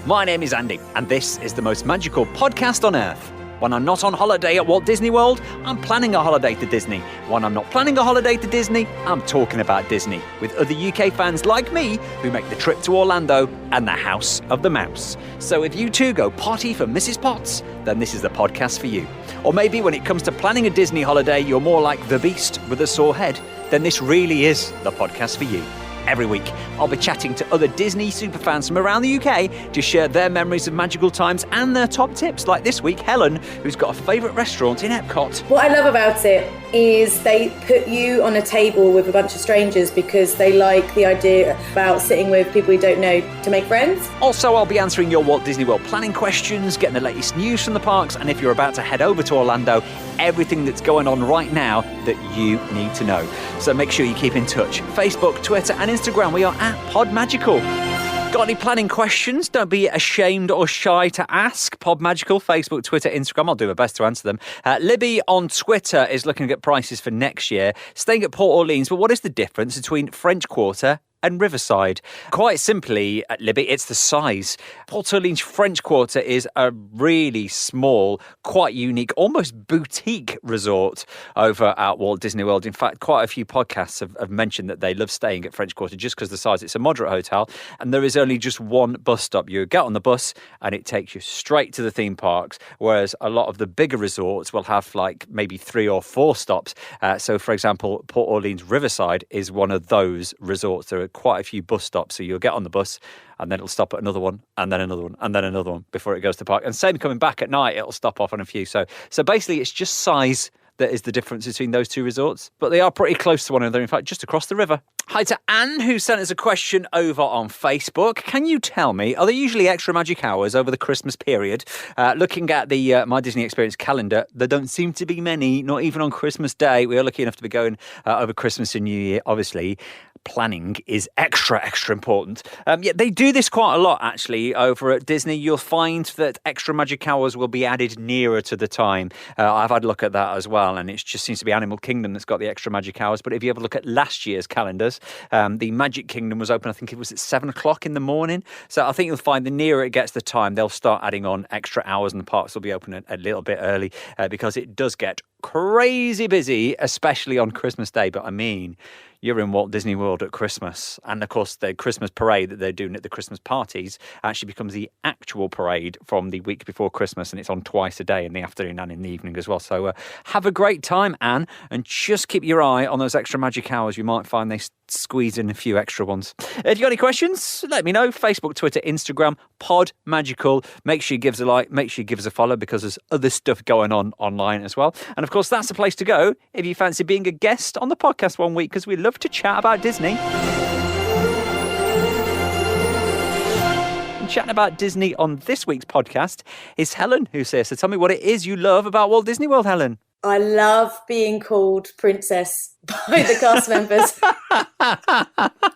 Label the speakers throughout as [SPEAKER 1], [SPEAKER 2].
[SPEAKER 1] My name is Andy, and this is the most magical podcast on earth. When I'm not on holiday at Walt Disney World, I'm planning a holiday to Disney. When I'm not planning a holiday to Disney, I'm talking about Disney with other UK fans like me who make the trip to Orlando and the House of the Mouse. So if you too go potty for Mrs. Potts, then this is the podcast for you. Or maybe when it comes to planning a Disney holiday, you're more like the Beast with a sore head, then this really is the podcast for you. Every week, I'll be chatting to other Disney superfans from around the UK to share their memories of magical times and their top tips. Like this week, Helen, who's got a favourite restaurant in Epcot.
[SPEAKER 2] What I love about it is they put you on a table with a bunch of strangers because they like the idea about sitting with people you don't know to make friends.
[SPEAKER 1] Also, I'll be answering your Walt Disney World planning questions, getting the latest news from the parks, and if you're about to head over to Orlando, everything that's going on right now that you need to know. So make sure you keep in touch. Facebook, Twitter and Instagram, we are at PodMagical. Got any planning questions? Don't be ashamed or shy to ask. PodMagical, Facebook, Twitter, Instagram. I'll do my best to answer them. Libby on Twitter is looking at prices for next year. Staying at Port Orleans, but what is the difference between French Quarter and Riverside? Quite simply, Libby, it's the size. Port Orleans French Quarter is a really small, quite unique, almost boutique resort over at Walt Disney World. In fact, quite a few podcasts have mentioned that they love staying at French Quarter just because of the size. It's a moderate hotel and there is only just one bus stop. You get on the bus and it takes you straight to the theme parks, whereas a lot of the bigger resorts will have like maybe 3 or 4 stops. So, for example, Port Orleans Riverside is one of those resorts. There are quite a few bus stops, so you'll get on the bus and then it'll stop at another one and then another one and then another one before it goes to park. And same coming back at night, it'll stop off on a few. So basically it's just size that is the difference between those two resorts, but they are pretty close to one another, in fact just across the river. Hi to Anne, who sent us a question over on Facebook. Can you tell me, are there usually extra magic hours over the Christmas period? Looking at the My Disney Experience calendar, there don't seem to be many, not even on Christmas Day. We are lucky enough to be going over Christmas and New Year, obviously. Planning is extra important. Yet they do this quite a lot, actually, over at Disney. You'll find that extra magic hours will be added nearer to the time. I've had a look at that as well, and it just seems to be Animal Kingdom that's got the extra magic hours. But if you have a look at last year's calendars, the Magic Kingdom was open, I think it was at 7 o'clock in the morning. So I think you'll find the nearer it gets the time, they'll start adding on extra hours and the parks will be open a little bit early because it does get crazy busy, especially on Christmas Day. But I mean, you're in Walt Disney World at Christmas. And of course, the Christmas parade that they're doing at the Christmas parties actually becomes the actual parade from the week before Christmas. And it's on twice a day, in the afternoon and in the evening as well. So have a great time, Anne, and just keep your eye on those extra magic hours. You might find they squeeze in a few extra ones. If you got any questions, let me know. Facebook, Twitter, Instagram, Pod Magical. Make sure you give us a like, make sure you give us a follow because there's other stuff going on online as well. And of course, that's the place to go if you fancy being a guest on the podcast one week, because we love to chat about Disney. And chatting about Disney on this week's podcast is Helen, who says, so tell me what it is you love about Walt Disney World, Helen.
[SPEAKER 2] I love being called princess by the cast members.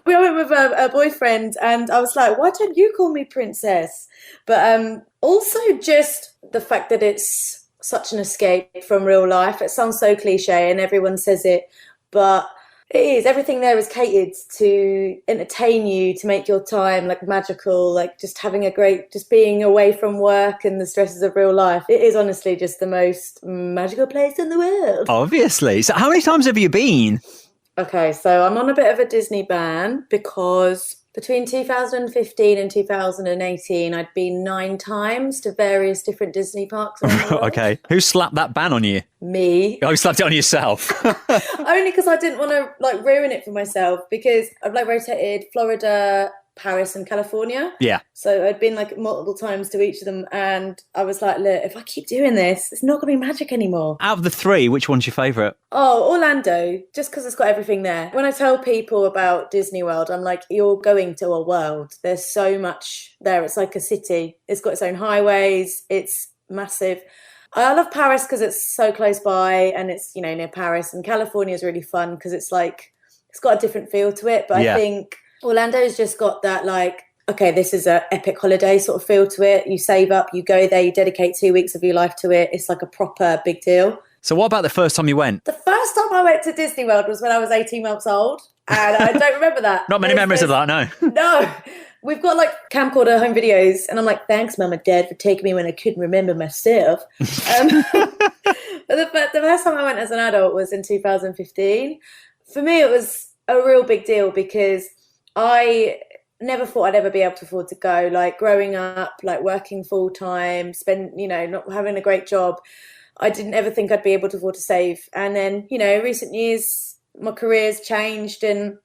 [SPEAKER 2] We went with a boyfriend and I was like, why don't you call me princess? But also just the fact that it's such an escape from real life. It sounds so cliche and everyone says it, but it is. Everything there is catered to entertain you, to make your time like magical, like just having a great, just being away from work and the stresses of real life. It is honestly just the most magical place in the world.
[SPEAKER 1] Obviously. So how many times have you been?
[SPEAKER 2] Okay, so I'm on a bit of a Disney ban because between 2015 and 2018, I'd been 9 times to various different Disney parks around the world.
[SPEAKER 1] Okay. Who slapped that ban on you?
[SPEAKER 2] Me.
[SPEAKER 1] Oh, you slapped it on yourself.
[SPEAKER 2] Only because I didn't want to ruin it for myself, because I've rotated Florida, Paris and California.
[SPEAKER 1] Yeah.
[SPEAKER 2] So I'd been multiple times to each of them and I was like, look, if I keep doing this, it's not going to be magic anymore.
[SPEAKER 1] Out of the 3, which one's your favourite?
[SPEAKER 2] Oh, Orlando, just because it's got everything there. When I tell people about Disney World, I'm like, you're going to a world. There's so much there. It's like a city. It's got its own highways. It's massive. I love Paris because it's so close by and it's, near Paris. And California is really fun because it's got a different feel to it. But yeah. I think Orlando's just got that okay, this is an epic holiday sort of feel to it. You save up, you go there, you dedicate 2 weeks of your life to it. It's like a proper big deal.
[SPEAKER 1] So what about the first time you went?
[SPEAKER 2] The first time I went to Disney World was when I was 18 months old. And I don't remember that.
[SPEAKER 1] Not many memories of that, no.
[SPEAKER 2] we've got like camcorder home videos, and I'm like, thanks, Mum and Dad, for taking me when I couldn't remember myself. But the first time I went as an adult was in 2015. For me, it was a real big deal because I never thought I'd ever be able to afford to go. Like growing up, like working full time, not having a great job, I didn't ever think I'd be able to afford to save. And then, recent years, my career's changed, and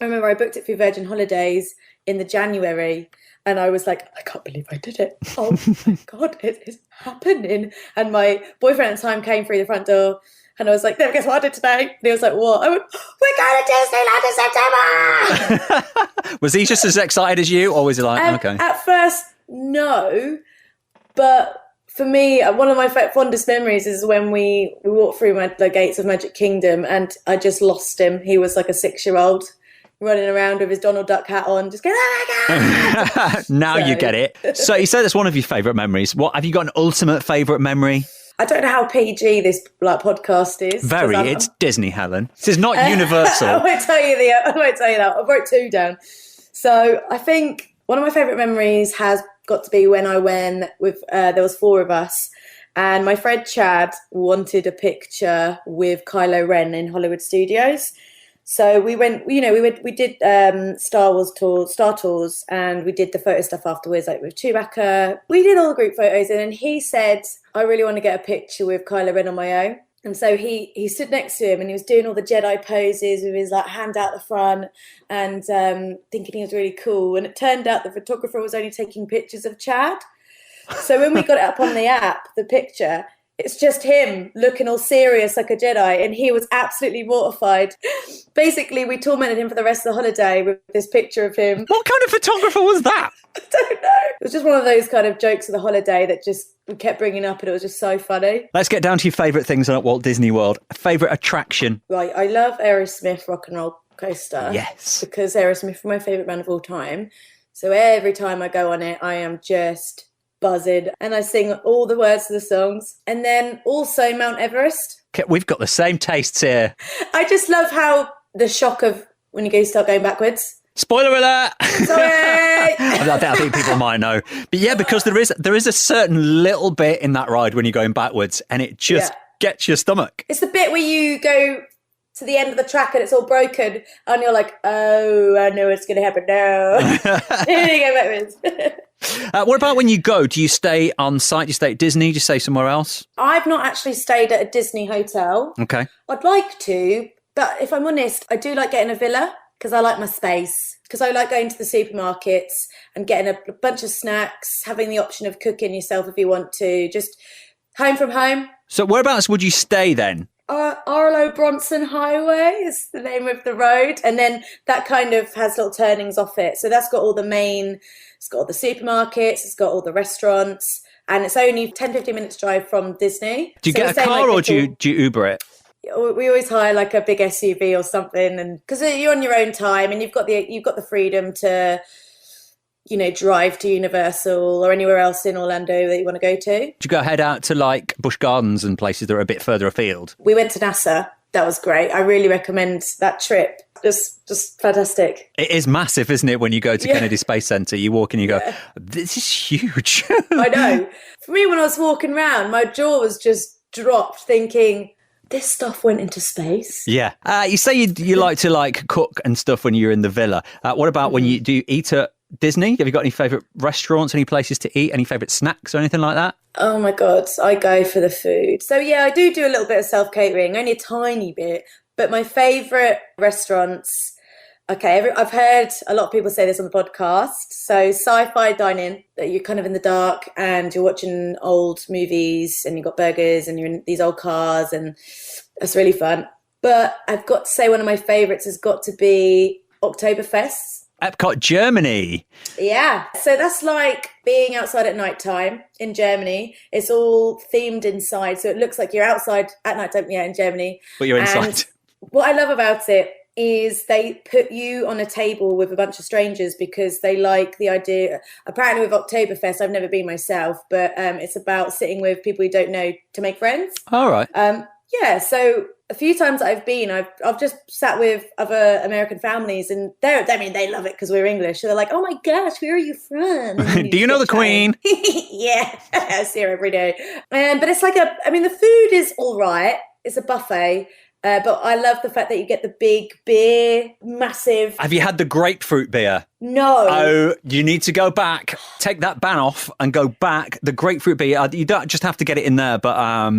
[SPEAKER 2] I remember I booked it through Virgin Holidays in the January, and I was like, I can't believe I did it. Oh my God, it is happening. And my boyfriend at the time came through the front door, and I was like, guess what I did today? And he was like, what? I went, we're going to Disneyland in September.
[SPEAKER 1] Was he just as excited as you, or was he like, okay?
[SPEAKER 2] At first, no. But for me, one of my fondest memories is when we walked through the gates of Magic Kingdom, and I just lost him. He was like a 6-year-old running around with his Donald Duck hat on, just going, oh my God!
[SPEAKER 1] Now you get it. So you said that's one of your favourite memories. What have you got? An ultimate favourite memory?
[SPEAKER 2] I don't know how PG this podcast is.
[SPEAKER 1] Very. It's Disney, Helen. This is not Universal.
[SPEAKER 2] I won't tell you that. I wrote 2 down. So I think one of my favourite memories has got to be when I went with. There was 4 of us, and my friend Chad wanted a picture with Kylo Ren in Hollywood Studios. So we went, we did Star Tours, and we did the photo stuff afterwards, like with Chewbacca. We did all the group photos, and then he said, I really want to get a picture with Kylo Ren on my own. And so he stood next to him, and he was doing all the Jedi poses with his like hand out the front, and thinking he was really cool. And it turned out the photographer was only taking pictures of Chad. So when we got it up on the app, the picture, it's just him looking all serious like a Jedi, and he was absolutely mortified. Basically, we tormented him for the rest of the holiday with this picture of him.
[SPEAKER 1] What kind of photographer was that?
[SPEAKER 2] I don't know. It was just one of those kind of jokes of the holiday that just we kept bringing up, and it was just so funny.
[SPEAKER 1] Let's get down to your favourite things at Walt Disney World. Favourite attraction?
[SPEAKER 2] Right, I love Aerosmith Rock and Roll Coaster.
[SPEAKER 1] Yes.
[SPEAKER 2] Because Aerosmith are my favourite band of all time. So every time I go on it, I am just buzzing, and I sing all the words to the songs. And then also Mount Everest.
[SPEAKER 1] Okay, we've got the same tastes here.
[SPEAKER 2] I just love how the shock of when you start going backwards.
[SPEAKER 1] Spoiler alert!
[SPEAKER 2] Sorry!
[SPEAKER 1] I think people might know. But yeah, because there is a certain little bit in that ride when you're going backwards, and it just gets your stomach.
[SPEAKER 2] It's the bit where you go to the end of the track and it's all broken, and you're like, oh, I know what's going to happen now. Here you go backwards.
[SPEAKER 1] What about when you go? Do you stay on site? Do you stay at Disney? Do you stay somewhere else?
[SPEAKER 2] I've not actually stayed at a Disney hotel.
[SPEAKER 1] Okay.
[SPEAKER 2] I'd like to, but if I'm honest, I do like getting a villa because I like my space. Because I like going to the supermarkets and getting a bunch of snacks, having the option of cooking yourself if you want to. Just home from home. So
[SPEAKER 1] whereabouts would you stay then?
[SPEAKER 2] Arlo Bronson Highway is the name of the road. And then that kind of has little turnings off it. So that's got all the it's got all the supermarkets, it's got all the restaurants, and it's only 10-15 minutes drive from Disney.
[SPEAKER 1] Do you get a car or do you Uber it?
[SPEAKER 2] We always hire like a big SUV or something, and because you're on your own time and you've got the freedom to, drive to Universal or anywhere else in Orlando that you want to go to.
[SPEAKER 1] Do you head out to like Busch Gardens and places that are a bit further afield?
[SPEAKER 2] We went to NASA. That was great. I really recommend that trip. Just fantastic.
[SPEAKER 1] It is massive, isn't it? When you go to Kennedy Space Center, you walk and you go, this is huge.
[SPEAKER 2] I know. For me, when I was walking around, my jaw was just dropped thinking, this stuff went into space. Yeah.
[SPEAKER 1] You say you like to cook and stuff when you're in the villa. What about when do you eat at Disney? Have you got any favourite restaurants, any places to eat, any favourite snacks or anything like that?
[SPEAKER 2] Oh my God, I go for the food. So yeah, I do a little bit of self-catering, only a tiny bit. But my favourite restaurants, I've heard a lot of people say this on the podcast. So sci-fi dining, that you're kind of in the dark and you're watching old movies and you've got burgers and you're in these old cars, and that's really fun. But I've got to say one of my favourites has got to be Oktoberfest.
[SPEAKER 1] Epcot, Germany.
[SPEAKER 2] Yeah. So that's like being outside at night time in Germany. It's all themed inside. So it looks like you're outside at night time, in Germany.
[SPEAKER 1] But you're inside. And
[SPEAKER 2] what I love about it is they put you on a table with a bunch of strangers because they like the idea. Apparently with Oktoberfest, I've never been myself, but it's about sitting with people you don't know to make friends.
[SPEAKER 1] All right.
[SPEAKER 2] Yeah, so a few times that I've been, I've just sat with other American families, and they love it because we're English. So they're like, "Oh my gosh, where are you from?" And
[SPEAKER 1] Do you know the Queen?
[SPEAKER 2] Yeah, I see her every day. But it's like the food is all right. It's a buffet. But I love the fact that you get the big beer, massive.
[SPEAKER 1] Have you had the grapefruit beer?
[SPEAKER 2] No.
[SPEAKER 1] Oh, you need to go back. Take that ban off and go back. The grapefruit beer, you don't just have to get it in there, but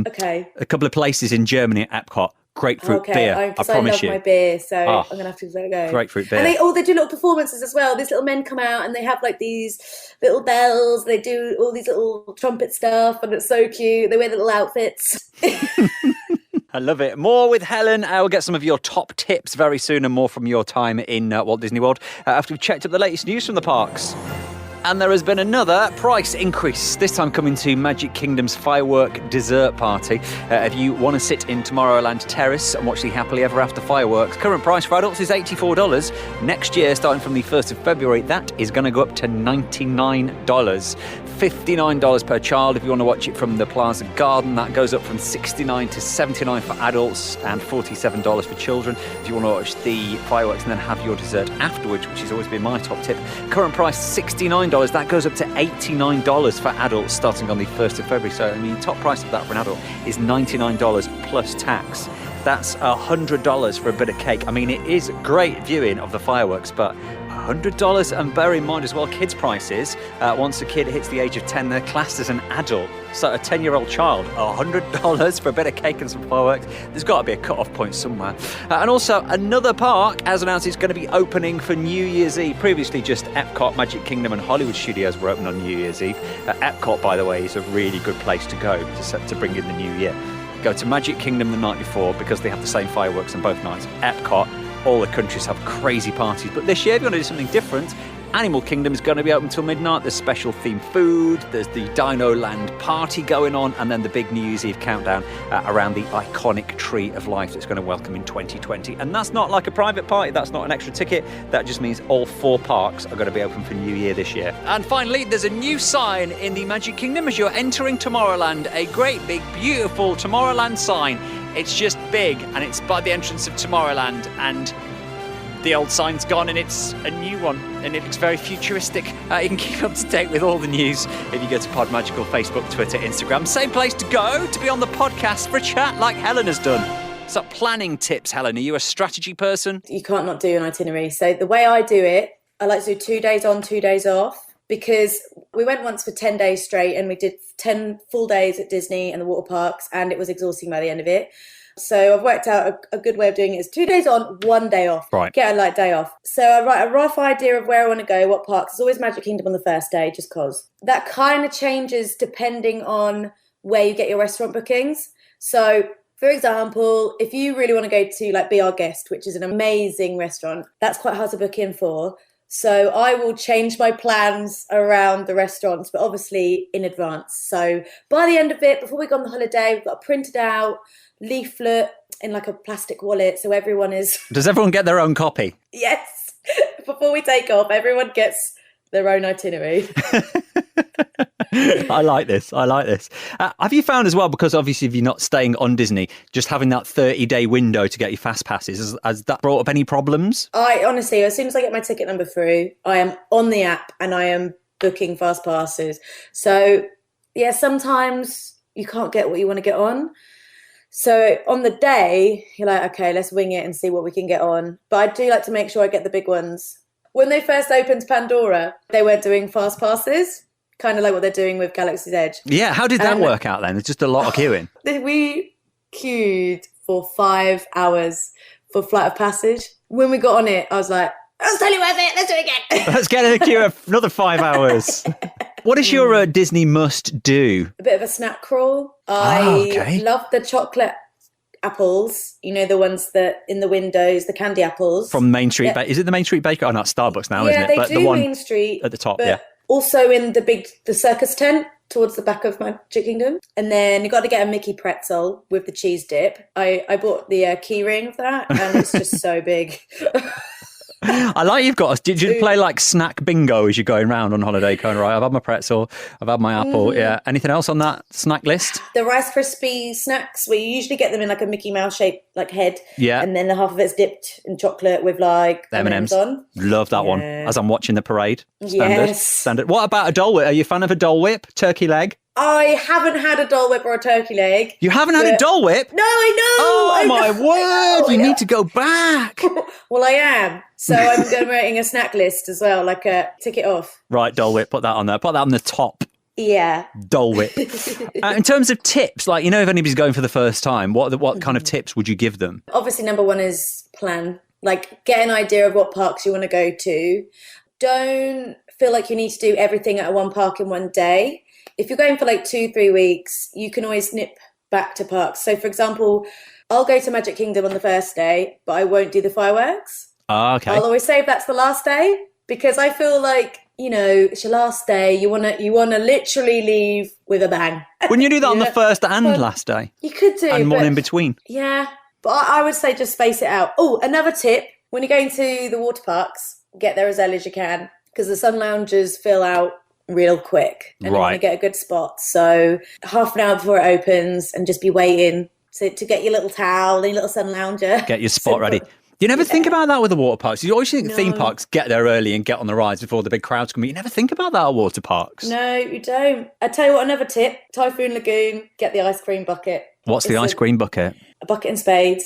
[SPEAKER 2] okay.
[SPEAKER 1] A couple of places in Germany at Epcot, grapefruit beer. I promise you.
[SPEAKER 2] I love my beer, so I'm going to have to go.
[SPEAKER 1] Grapefruit beer.
[SPEAKER 2] And they do little performances as well. These little men come out and they have like these little bells. They do all these little trumpet stuff, and it's so cute. They wear little outfits.
[SPEAKER 1] I love it. More with Helen. We'll get some of your top tips very soon and more from your time in Walt Disney World after we've checked up the latest news from the parks. And there has been another price increase, this time coming to Magic Kingdom's firework dessert party. If you want to sit in Tomorrowland Terrace and watch the Happily Ever After fireworks, current price for adults is $84. Next year, starting from the 1st of February, that is going to go up to $99. $59 per child. If you want to watch it from the Plaza Garden, that goes up from $69 to $79 for adults and $47 for children. If you want to watch the fireworks and then have your dessert afterwards, which has always been my top tip, current price $69. That goes up to $89 for adults starting on the 1st of February. So, top price of that for an adult is $99 plus tax. That's $100 for a bit of cake. It is great viewing of the fireworks, but $100, and bear in mind as well, kids' prices. Once a kid hits the age of 10, they're classed as an adult. So a 10-year-old child, $100 for a bit of cake and some fireworks. There's got to be a cut-off point somewhere. And also, another park, as announced, is going to be opening for New Year's Eve. Previously, just Epcot, Magic Kingdom and Hollywood Studios were open on New Year's Eve. Epcot, by the way, is a really good place to go to bring in the new year. Go to Magic Kingdom the night before because they have the same fireworks on both nights. Epcot, all the countries have crazy parties. But this year, if you want to do something different, Animal Kingdom is going to be open till midnight. There's special themed food. There's the Dino Land party going on. And then the big New Year's Eve countdown around the iconic Tree of Life that's going to welcome in 2020. And that's not like a private party. That's not an extra ticket. That just means all 4 parks are going to be open for New Year this year. And finally, there's a new sign in the Magic Kingdom as you're entering Tomorrowland. A great, big, beautiful Tomorrowland sign. It's just big, and it's by the entrance of Tomorrowland, and the old sign's gone and it's a new one, and it looks very futuristic. You can keep up to date with all the news if you go to Pod Magical, Facebook, Twitter, Instagram. Same place to go to be on the podcast for a chat like Helen has done. So planning tips, Helen. Are you a strategy person?
[SPEAKER 2] You can't not do an itinerary. So the way I do it, I like to do 2 days on, 2 days off, because we went once for 10 days straight and we did 10 full days at Disney and the water parks, and it was exhausting by the end of it. So I've worked out a good way of doing it is 2 days on, 1 day off.
[SPEAKER 1] Right.
[SPEAKER 2] Get a light day off. So I write a rough idea of where I want to go, what parks. It's always Magic Kingdom on the first day, just because. That kind of changes depending on where you get your restaurant bookings. So, for example, if you really want to go to like Be Our Guest, which is an amazing restaurant, that's quite hard to book in for. So I will change my plans around the restaurants, but obviously in advance. So by the end of it, before we go on the holiday, we've got a printed out leaflet in like a plastic wallet. So everyone is...
[SPEAKER 1] Does everyone get their own copy?
[SPEAKER 2] Yes. Before we take off, everyone gets their own itinerary.
[SPEAKER 1] I like this. Have you found as well, because obviously if you're not staying on Disney, just having that 30-day window to get your fast passes, has that brought up any problems?
[SPEAKER 2] I honestly, as soon as I get my ticket number through, I am on the app and I am booking fast passes. So yeah, sometimes you can't get what you want to get on. So on the day, you're like, okay, let's wing it and see what we can get on. But I do like to make sure I get the big ones. When they first opened Pandora, they were doing fast passes, kind of like what they're doing with Galaxy's Edge.
[SPEAKER 1] Yeah, how did that work out then? It's just a lot of queuing.
[SPEAKER 2] We queued for 5 hours for Flight of Passage. When we got on it, I was like, that's totally worth it. Let's do it again.
[SPEAKER 1] Let's get in the queue for another 5 hours. What is your Disney must do?
[SPEAKER 2] A bit of a snack crawl. I love the chocolate apples, you know, the ones that in the windows, the candy apples.
[SPEAKER 1] From Main Street. Is it the Main Street Bakery? Oh, no, it's Starbucks now, isn't it?
[SPEAKER 2] Yeah,
[SPEAKER 1] But
[SPEAKER 2] they do
[SPEAKER 1] the one
[SPEAKER 2] Main Street.
[SPEAKER 1] at the top,
[SPEAKER 2] but also in the circus tent towards the back of Magic Kingdom. And then you got to get a Mickey pretzel with the cheese dip. I bought the key ring of that, and it's just so big.
[SPEAKER 1] I like you've got. Did you play like snack bingo as you're going round on holiday? Going right. I've had my pretzel. I've had my apple. Yeah. Anything else on that snack list?
[SPEAKER 2] The Rice Krispie snacks, we usually get them in like a Mickey Mouse shaped like head.
[SPEAKER 1] Yeah.
[SPEAKER 2] And then the half of it's dipped in chocolate with like M&Ms on.
[SPEAKER 1] Love that one. As I'm watching the parade.
[SPEAKER 2] Yes.
[SPEAKER 1] Standard. What about a Dole Whip? Are you a fan of a Dole Whip? Turkey leg?
[SPEAKER 2] I haven't had a Dole Whip or a turkey leg.
[SPEAKER 1] You haven't had a Dole Whip?
[SPEAKER 2] No, I know.
[SPEAKER 1] Oh, my word. You need to go back.
[SPEAKER 2] Well, I am. So I'm generating a snack list as well, like a tick it off.
[SPEAKER 1] Right, Dole Whip. Put that on there. Put that on the top.
[SPEAKER 2] Yeah.
[SPEAKER 1] Dole Whip. In terms of tips, like, if anybody's going for the first time, what kind of tips would you give them?
[SPEAKER 2] Obviously, number one is plan. Like, get an idea of what parks you want to go to. Don't feel like you need to do everything at one park in one day. If you're going for like 2-3 weeks, you can always nip back to parks. So, for example, I'll go to Magic Kingdom on the first day, but I won't do the fireworks.
[SPEAKER 1] Oh, okay.
[SPEAKER 2] I'll always save that's the last day because I feel like, it's your last day. You wanna literally leave with a bang.
[SPEAKER 1] Wouldn't you do that on the first and last day?
[SPEAKER 2] You could do.
[SPEAKER 1] And one in between.
[SPEAKER 2] Yeah. But I would say just space it out. Oh, another tip. When you're going to the water parks, get there as early as you can because the sun lounges fill out real quick and you want to get a good spot. So half an hour before it opens and just be waiting to get your little towel and your little sun lounger.
[SPEAKER 1] Get your spot ready. You never think about that with the water parks. You always think theme parks get there early and get on the rides before the big crowds come. You never think about that at water parks.
[SPEAKER 2] No, you don't. I tell you what, another tip, Typhoon Lagoon, get the ice cream bucket.
[SPEAKER 1] What's the ice cream bucket?
[SPEAKER 2] A bucket and spade,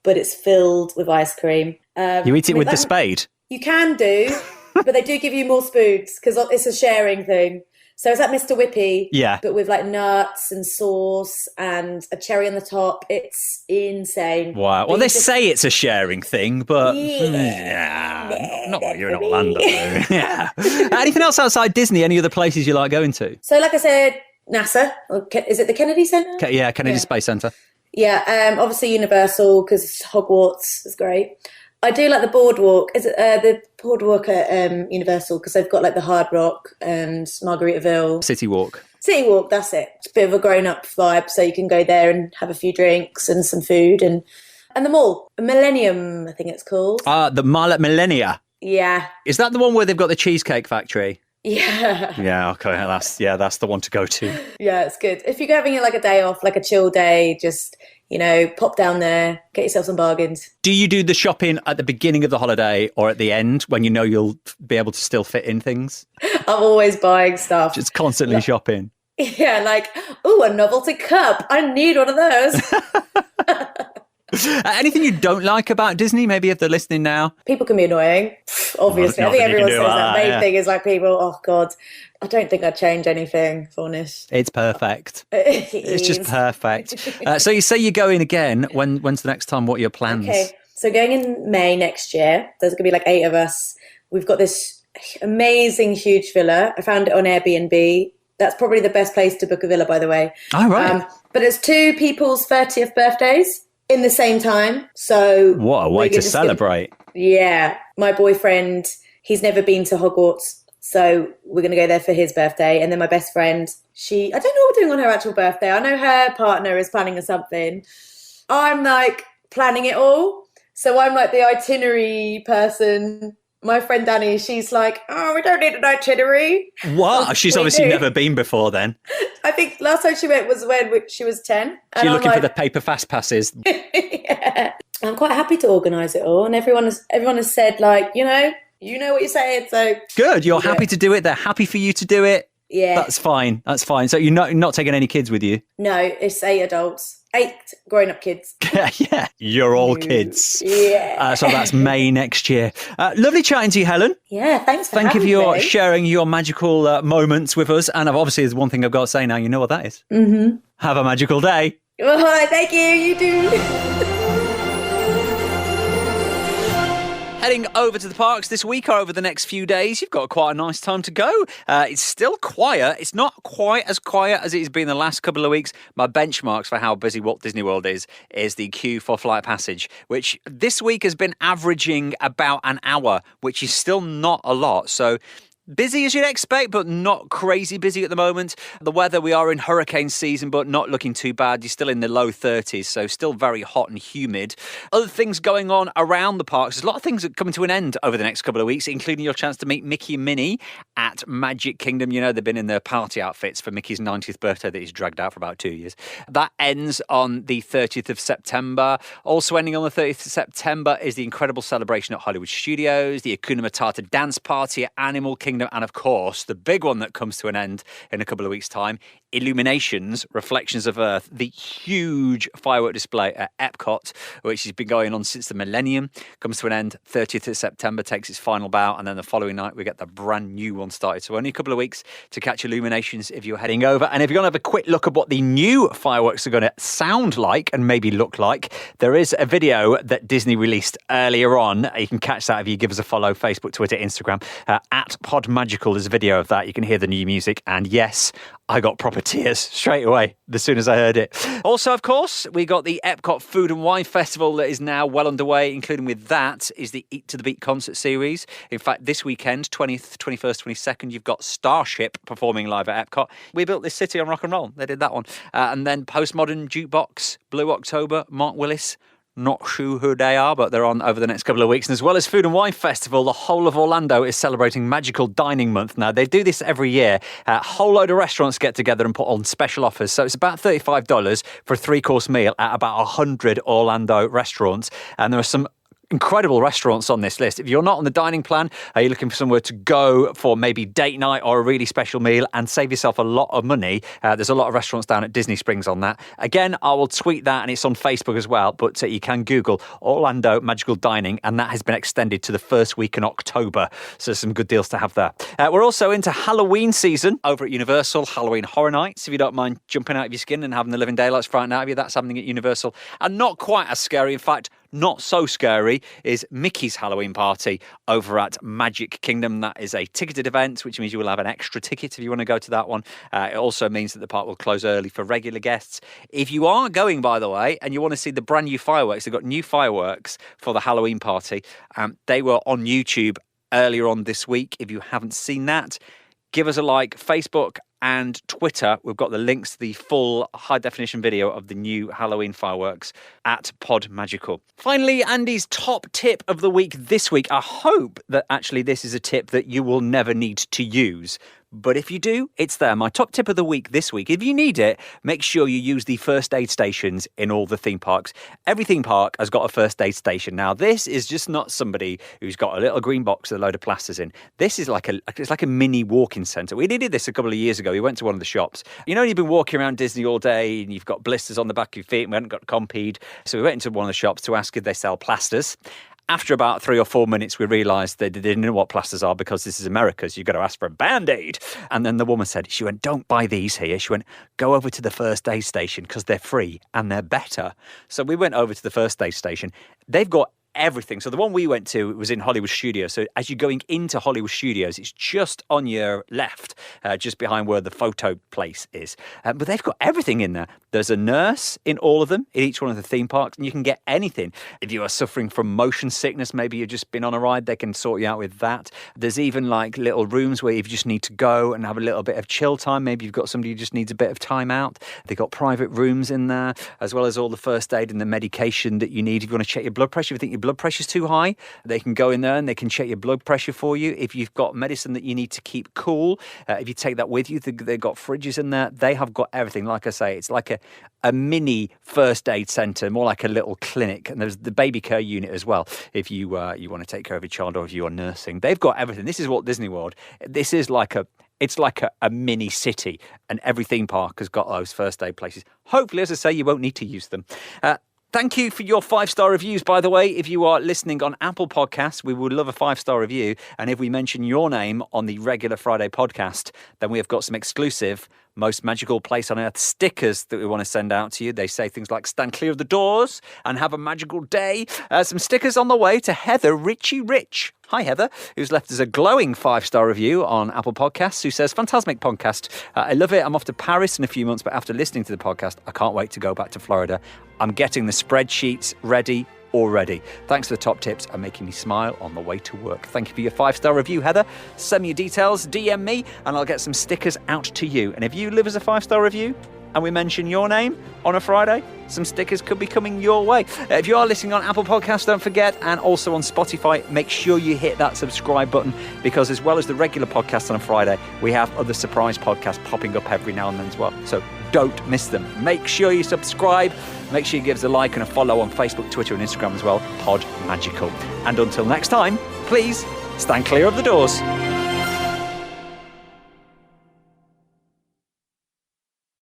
[SPEAKER 2] but it's filled with ice cream.
[SPEAKER 1] You eat it with the spade?
[SPEAKER 2] You can do, but they do give you more spoons because it's a sharing thing. So it's like Mr. Whippy, but with like nuts and sauce and a cherry on the top. It's insane.
[SPEAKER 1] Wow. Well, they say it's a sharing thing, but not while you're in Orlando. Yeah. Anything else outside Disney? Any other places you like going to?
[SPEAKER 2] So like I said, NASA. Is it the Kennedy Center?
[SPEAKER 1] Kennedy Space Center.
[SPEAKER 2] Yeah, obviously Universal because Hogwarts is great. I do like the boardwalk. Is it the boardwalk at Universal because they've got like the Hard Rock and Margaritaville.
[SPEAKER 1] City Walk, that's
[SPEAKER 2] it. It's a bit of a grown-up vibe, so you can go there and have a few drinks and some food and the mall, Millennium, I think it's called.
[SPEAKER 1] The Mall at Millennia.
[SPEAKER 2] Yeah.
[SPEAKER 1] Is that the one where they've got the Cheesecake Factory?
[SPEAKER 2] Yeah.
[SPEAKER 1] Yeah, okay, that's the one to go to.
[SPEAKER 2] Yeah, it's good. If you're having like a day off, like a chill day, just pop down there, get yourself some bargains.
[SPEAKER 1] Do you do the shopping at the beginning of the holiday or at the end when you know you'll be able to still fit in things?
[SPEAKER 2] I'm always buying stuff.
[SPEAKER 1] Just constantly shopping.
[SPEAKER 2] Yeah, like, a novelty cup. I need one of those.
[SPEAKER 1] Anything you don't like about Disney, maybe if they're listening now?
[SPEAKER 2] People can be annoying, obviously. I think everyone says that. Main thing is like people, oh God, I don't think I'd change anything, for honest.
[SPEAKER 1] It's perfect. It's just perfect. So you say you're going again. When's the next time? What are your plans?
[SPEAKER 2] Okay, so going in May next year, there's going to be like 8 of us. We've got this amazing, huge villa. I found it on Airbnb. That's probably the best place to book a villa, by the way.
[SPEAKER 1] Oh, right.
[SPEAKER 2] But it's 2 people's 30th birthdays in the same time. So
[SPEAKER 1] what a way to celebrate.
[SPEAKER 2] Yeah. My boyfriend, he's never been to Hogwarts. So we're going to go there for his birthday. And then my best friend, I don't know what we're doing on her actual birthday. I know her partner is planning something. I'm like planning it all. So I'm like the itinerary person. My friend Danny, she's like, oh, we don't need an itinerary.
[SPEAKER 1] What? She's obviously never been before then.
[SPEAKER 2] I think last time she went was when she was 10.
[SPEAKER 1] So you're looking for the paper fast passes.
[SPEAKER 2] Yeah. I'm quite happy to organise it all. And everyone has said, like, you know what you're saying. So
[SPEAKER 1] good. You're happy to do it. They're happy for you to do it.
[SPEAKER 2] Yeah.
[SPEAKER 1] That's fine. So you're not taking any kids with you?
[SPEAKER 2] No, it's 8 adults. 8 grown-up kids.
[SPEAKER 1] Yeah, you're all kids.
[SPEAKER 2] Yeah.
[SPEAKER 1] So that's May next year. Lovely chatting to you, Helen.
[SPEAKER 2] Yeah, thanks for having me.
[SPEAKER 1] Thank you for sharing your magical moments with us. And obviously, there's one thing I've got to say now. You know what that is. Mm-hmm. Have a magical day.
[SPEAKER 2] Oh, thank you. You do.
[SPEAKER 1] Heading over to the parks this week or over the next few days, you've got quite a nice time to go. It's still quiet. It's not quite as quiet as it has been the last couple of weeks. My benchmarks for how busy Walt Disney World is the queue for Flight Passage, which this week has been averaging about an hour, which is still not a lot. So Busy as you'd expect, but not crazy busy at the moment. The weather, we are in hurricane season, but not looking too bad. You're still in the low 30s, so still very hot and humid. Other things going on around the parks. There's a lot of things that are coming to an end over the next couple of weeks, including your chance to meet Mickey and Minnie at Magic Kingdom. You know, they've been in their party outfits for Mickey's 90th birthday that he's dragged out for about 2 years. That ends on the 30th of September. Also ending on the 30th of September is the incredible celebration at Hollywood Studios, the Hakuna Matata dance party at Animal Kingdom, and of course, the big one that comes to an end in a couple of weeks' time, Illuminations, Reflections of Earth, the huge firework display at Epcot, which has been going on since the millennium, comes to an end 30th of September, takes its final bow, and then the following night we get the brand new one started. So only a couple of weeks to catch Illuminations if you're heading over. And if you're going to have a quick look at what the new fireworks are going to sound like and maybe look like, there is a video that Disney released earlier on. You can catch that if you give us a follow, Facebook, Twitter, Instagram, at PodMagical. There's a video of that. You can hear the new music. And yes, I got proper tears straight away as soon as I heard it. Also, of course, we got the Epcot Food and Wine Festival that is now well underway, including with that is the Eat to the Beat concert series. In fact, this weekend, 20th, 21st, 22nd, you've got Starship performing live at Epcot. We built this city on rock and roll. They did that one. And then Postmodern Jukebox, Blue October, Mark Willis. Not sure who they are, but they're on over the next couple of weeks. And as well as Food and Wine Festival, the whole of Orlando is celebrating Magical Dining Month. Now, they do this every year. A whole load of restaurants get together and put on special offers. So it's about $35 for a three-course meal at about 100 Orlando restaurants. And there are some incredible restaurants on this list. If you're not on the dining plan, are you looking for somewhere to go for maybe date night or a really special meal and save yourself a lot of money? There's a lot of restaurants down at Disney Springs on that. Again, I will tweet that and it's on Facebook as well, but you can Google Orlando Magical Dining and that has been extended to the first week in October. So some good deals to have there. We're also into Halloween season over at Universal, Halloween Horror Nights. If you don't mind jumping out of your skin and having the living daylights frightened out of you, that's happening at Universal. And not quite as scary. In fact, not so scary is Mickey's Halloween party over at Magic Kingdom. That is a ticketed event, which means you will have an extra ticket if you want to go to that one. It also means that the park will close early for regular guests. If you are going, by the way, and you want to see the brand new fireworks, they've got new fireworks for the Halloween party. They were on YouTube earlier on this week. If you haven't seen that, give us a like. Facebook and Twitter, we've got the links to the full high-definition video of the new Halloween fireworks at PodMagical. Finally, Andy's top tip of the week this week. I hope that actually this is a tip that you will never need to use. But if you do, it's there. My top tip of the week this week. If you need it, make sure you use the first aid stations in all the theme parks. Every theme park has got a first aid station. Now, this is just not somebody who's got a little green box with a load of plasters in. This is it's like a mini walking centre. We did this a couple of years ago. We went to one of the shops. You know, you've been walking around Disney all day and you've got blisters on the back of your feet and we hadn't got Compeed. So we went into one of the shops to ask if they sell plasters. After about 3 or 4 minutes, we realised they didn't know what plasters are because this is America, so you've got to ask for a Band-Aid. And then the woman said, she went, don't buy these here. She went, go over to the first aid station because they're free and they're better. So we went over to the first aid station. They've got everything. So the one we went to was in Hollywood Studios. So as you're going into Hollywood Studios, it's just on your left, just behind where the photo place is. But they've got everything in there. There's a nurse in all of them, in each one of the theme parks, and you can get anything. If you are suffering from motion sickness, maybe you've just been on a ride, they can sort you out with that. There's even like little rooms where you just need to go and have a little bit of chill time. Maybe you've got somebody who just needs a bit of time out. They've got private rooms in there, as well as all the first aid and the medication that you need. If you want to check your blood pressure, if you think your blood pressure's too high, they can go in there and they can check your blood pressure for you. If you've got medicine that you need to keep cool, if you take that with you, they've got fridges in there. They have got everything. Like I say, it's like a mini first aid centre, more like a little clinic. And there's the baby care unit as well, if you want to take care of your child or if you are nursing. They've got everything. This is Walt Disney World. This is like a mini city, and every theme park has got those first aid places. Hopefully, as I say, you won't need to use them. Thank you for your 5-star reviews, by the way. If you are listening on Apple Podcasts, we would love a 5-star review. And if we mention your name on the regular Friday podcast, then we have got some exclusive Most Magical Place on Earth stickers that we want to send out to you. They say things like stand clear of the doors and have a magical day. Some stickers on the way to Heather Richie Rich. Hi, Heather, who's left us a glowing 5-star review on Apple Podcasts, who says, fantastic podcast. I love it. I'm off to Paris in a few months, but after listening to the podcast, I can't wait to go back to Florida. I'm getting the spreadsheets ready. already. Thanks for the top tips and making me smile on the way to work. Thank you for your 5-star review, Heather. Send me your details, DM me, and I'll get some stickers out to you. And if you leave us a 5-star review and we mention your name on a Friday, some stickers could be coming your way. If you are listening on Apple Podcasts, don't forget, and also on Spotify, make sure you hit that subscribe button, because as well as the regular podcast on a Friday, we have other surprise podcasts popping up every now and then as well. So don't miss them. Make sure you subscribe. Make sure you give us a like and a follow on Facebook, Twitter and Instagram as well. Pod Magical. And until next time, please stand clear of the doors.